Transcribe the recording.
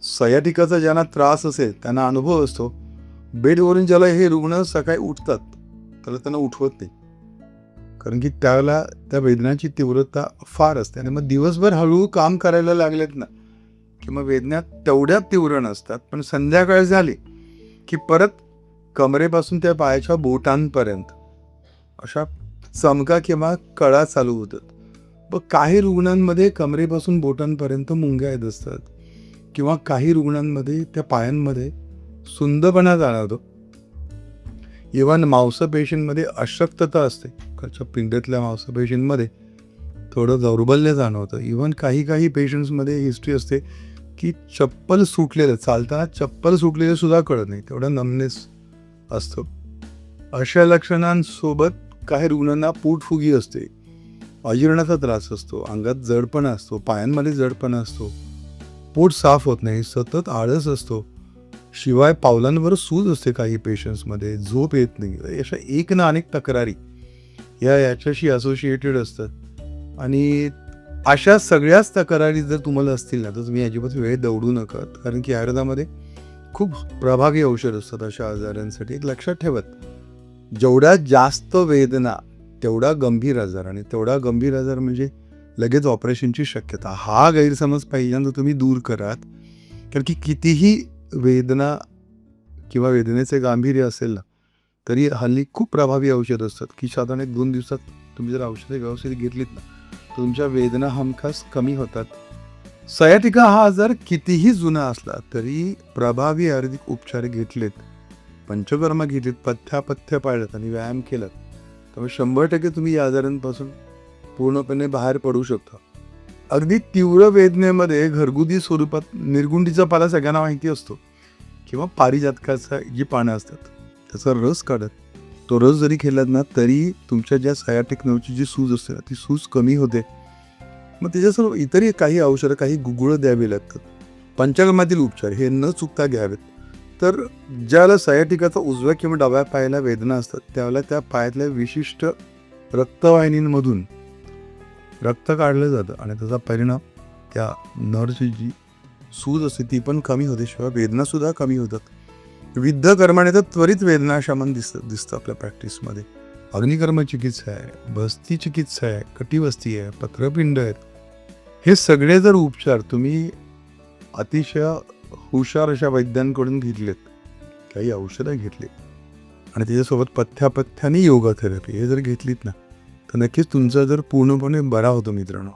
सयाटिकाचा ज्यांना त्रास असेल त्यांना अनुभव असतो. बेडवरून ज्याला हे रुग्ण सकाळी उठतात त्याला त्यांना उठवत नाही, कारण की त्याला त्या वेदनाची तीव्रता फार असते. आणि मग दिवसभर हळूहळू काम करायला लागलेत ना की मग वेदना तेवढ्या तीव्र नसतात, पण संध्याकाळ झाली की परत कमरेपासून त्या पायाच्या बोटांपर्यंत अशा चमका किंवा कळा चालू होतात. पण काही रुग्णांमध्ये कमरेपासून बोटांपर्यंत मुंग्या येत असतात, किंवा काही रुग्णांमध्ये त्या पायांमध्ये सुंदपणा जाणवतो. इव्हन मांसपेशींमध्ये अशक्तता असते, खालच्या पिंडीतल्या मांसपेशींमध्ये थोडं दौर्बल्य जाणवतं. इव्हन काही पेशंट्समध्ये हिस्ट्री असते की चप्पल सुटलेलं, चालताना चप्पल सुटलेलं सुद्धा कळत नाही, तेवढा नमनेस असतो. अशा लक्षणांसोबत काही रुग्णांना पोटफुगी असते, अजीर्णाचा त्रास असतो, अंगात जडपणा असतो, पायांमध्ये जडपणा असतो, पोट साफ होत नाही, सतत आळस असतो, शिवाय पावलांवर सूज असते काही पेशंट्समध्ये, झोप येत नाही. अशा एक ना अनेक तक्रारी याच्याशी असोसिएटेड असतात. आणि अशा सगळ्याच तक्रारी जर तुम्हाला असतील ना तर तुम्ही अजिबात वेळ दौडू नका, कारण की आयुर्वेदामध्ये खूप प्रभावी औषध असतात अशा आजारांसाठी. एक लक्षात ठेवत, जेवढ्या जास्त वेदना तेवढा गंभीर आजार, आणि तेवढा गंभीर आजार म्हणजे लगेच ऑपरेशनची शक्यता. हा गैरसमज पहिल्यांदा तुम्ही दूर करात, कारण की कितीही वेदना किंवा वेदनेचे गांभीर्य असेल ना तरी हल्ली खूप प्रभावी औषध असतात की साधारण 1-2 दिवसात तुम्ही जर औषधे व्यवस्थित घेतलीत ना तर तुमच्या वेदना हमखास कमी होतात. सयाटिका हा आजार कितीही जुना असला तरी प्रभावी आयुर्वेदिक उपचार घेतलेत, पंचकर्म घेतलीत, पथ्य पाळलेत आणि व्यायाम केलात, त्यामुळे 100% तुम्ही या आजारांपासून पूर्णपणे बाहेर पडू शकता. अगदी तीव्र वेदनेमध्ये घरगुती स्वरूपात निर्गुंडीचा पाला सगळ्यांना माहिती असतो, किंवा पारिजातकाचा जी पानं असतात त्याचा रस काढत तो रस जरी केलात ना तरी तुमच्या ज्या सयाटिक नर्वची जी सूज असते ना ती सूज कमी होते. मग त्याच्यासोबत इतरही काही औषधं, काही गुगळं द्यावी लागतात. पंचकर्मातील उपचार हे न चुकता घ्यावेत. तर ज्याला सयाटिकाचा उजव्या किंवा डाव्या पायाला वेदना असतात त्यावेळेला त्या पायातल्या विशिष्ट रक्तवाहिनींमधून रक्त काढलं जातं, आणि त्याचा परिणाम त्या नर्वची जी सूज असते ती पण कमी होते, शिवाय वेदनासुद्धा कमी होतात. विविध कर्माने तर त्वरित वेदनाशमन दिसतं आपल्या प्रॅक्टिसमध्ये. अग्निकर्म चिकित्सा आहे, बस्ती चिकित्सा आहे, कटिबस्ती आहे, पत्रपिंड आहेत. हे सगळे जर उपचार तुम्ही अतिशय हुशार अशा वैद्यांकडून घेतलेत, काही औषधं घेतलीत, आणि त्याच्यासोबत पथ्याने योगा थेरपी हे जर घेतलीत ना तर नक्कीच तुमचा जर पूर्णपणे बरा होतो मित्रांनो.